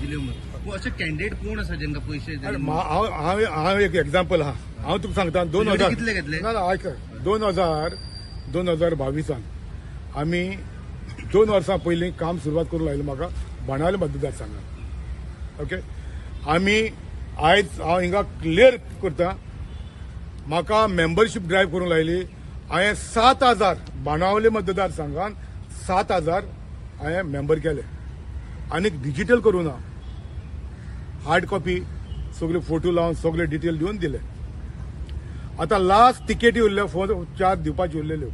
दिल्यो म्हणून असे कॅन्डिडेट कोण आसा जांकां पयशे हांव एक एक्झाम्पल हा हांव तुका सांगता 2000 कितले घेतले ना आयक 2022 आमी 2 वर्सां पयलीं काम सुरवात करूंक लायलें म्हाका बाणावले मतदारसंघात ओके आमी आयज हांव हिंगा क्लियर करता म्हाका मेंबरशीप ड्रायव्ह करूंक लायली हांवें 7,000 बाणावले मतदारसंघात 7,000 हांवें मेंबर केले आनी डिजिटल करूं ना हार्ड कॉपी सगळे फोटो लावन सगळे डिटेल दिवन दिले आता लास्ट तिकेटी उरल्यो 4 दिवपाच्यो उरलेल्यो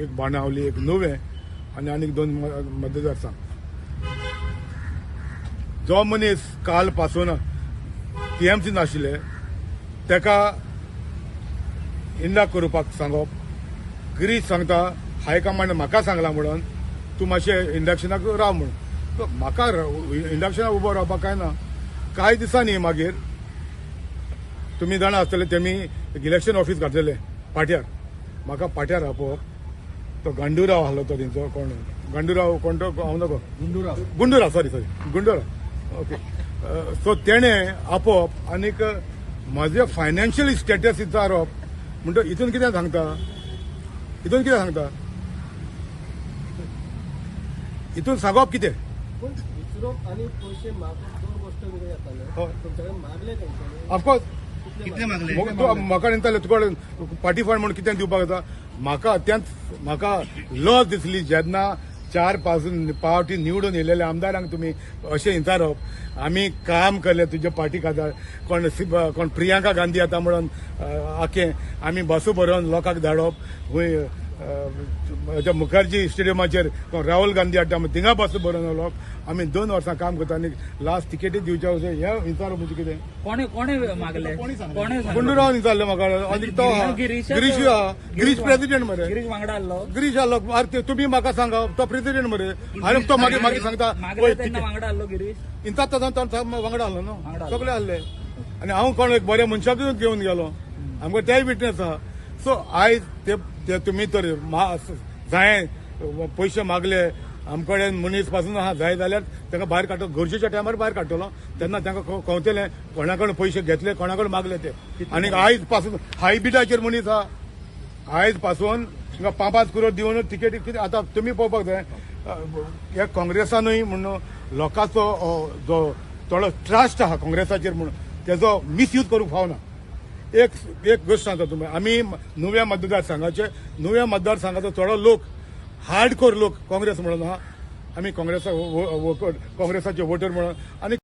एक बाणावली एक नुवें आनी आनीक 2 मतदारसंघ जो मनीस काल पासून टीएमसी नाशिल्ले तेका इंदा करपाक सांगप गिरीश सांगता हायकमांड म्हाका सांगला म्हणून तूं मातशें इंडक्शनाक राव म्हणून म्हाका इंडक्शनाक उबो रावपाक काय ना कांय दिसांनी मागीर तुमी जाणा आसतले तेमी इलेक्शन ऑफिस घातलेले पाट्यार म्हाका पाट्यार आपोवप तो गांडुराव आहलो तो तेंचो कोण गांडुराव कोण तो हांव नको Gundurao sorry Gundurao okay so तेणे आपोवप आनीक म्हाजे फायनान्शियल स्टेटस विचारप म्हणटा हितून कितें सांगता हितून सांगप कितें आणि पैसे दोन गोष्ट वेगळे जाताले तुमच्याकडे मागले तेंच्यानी ऑफकोर्स कितले मागले म्हाका दिसताले तुका पार्टी फंड म्हणून कितें दिवपाक जाता म्हाका लज दिसली जेन्ना 4-5 पावटी निवडून येयलेले आमदारांक तुमी अशें विचारप आमी काम केलें तुजे पार्टी खातीर कोण प्रियांका गांधी येता म्हणून आखें आमी बसू भरोवन लोकांक धाडप खंय मुखर्जी स्टेडियमाचेर राहुल गांधी हाडटा थिंगा बसू भरोवन लोक आमी 2 वर्सां काम करता आनी लास्ट तिकेटी दिवचे अशें हें विचारप म्हणजे कितें कोणे मागले गुंडुराव विचारलें म्हाका आनी तो गिरीश प्रेसिडेंट मरे गिरीश वांगडा आसलो गिरीश आलो अरे तुम्ही म्हाका सांगा तो प्रेसिडेंट मरे आनी तो मागीर सांगता वांगडा आसलो गिरीश इंता वांगडा आहलो न्हू सगळे आहले आनी हांव कोण एक बऱ्या मनशाकूच घेवन गेलो आमकां तेय विटनेस आहा सो आयज ते तुमी तर जाय पयशे मागले आमकडे मनीस पासून आहा जाय जाल्यार तांकां भायर काडटलो गरजेच्या टायमार भायर काडटलो तेन्ना तांकां कळटलें कोणा कडेन पयशे घेतले कोणा कडेन मागले ते आनी आयज पासून हायबिटाचेर मनीस आहा आयज पासून तांकां 5-5 करोड दिवन तिकेटी कितें आतां तुमी पळोवपाक जाय ह्या काँग्रेसानूय म्हणून लोकांचो जो थोडो ट्रस्ट आहा काँग्रेसाचेर म्हणून तेजो मिसयूज करूंक फावना एक गोष्ट सांगता तुमी आमी नुव्या मतदारसंघाचो थोडो लोक हार्डकोर लोक काँग्रेस म्हणून आहा आमी काँग्रेसाचे वोटर म्हणून आनी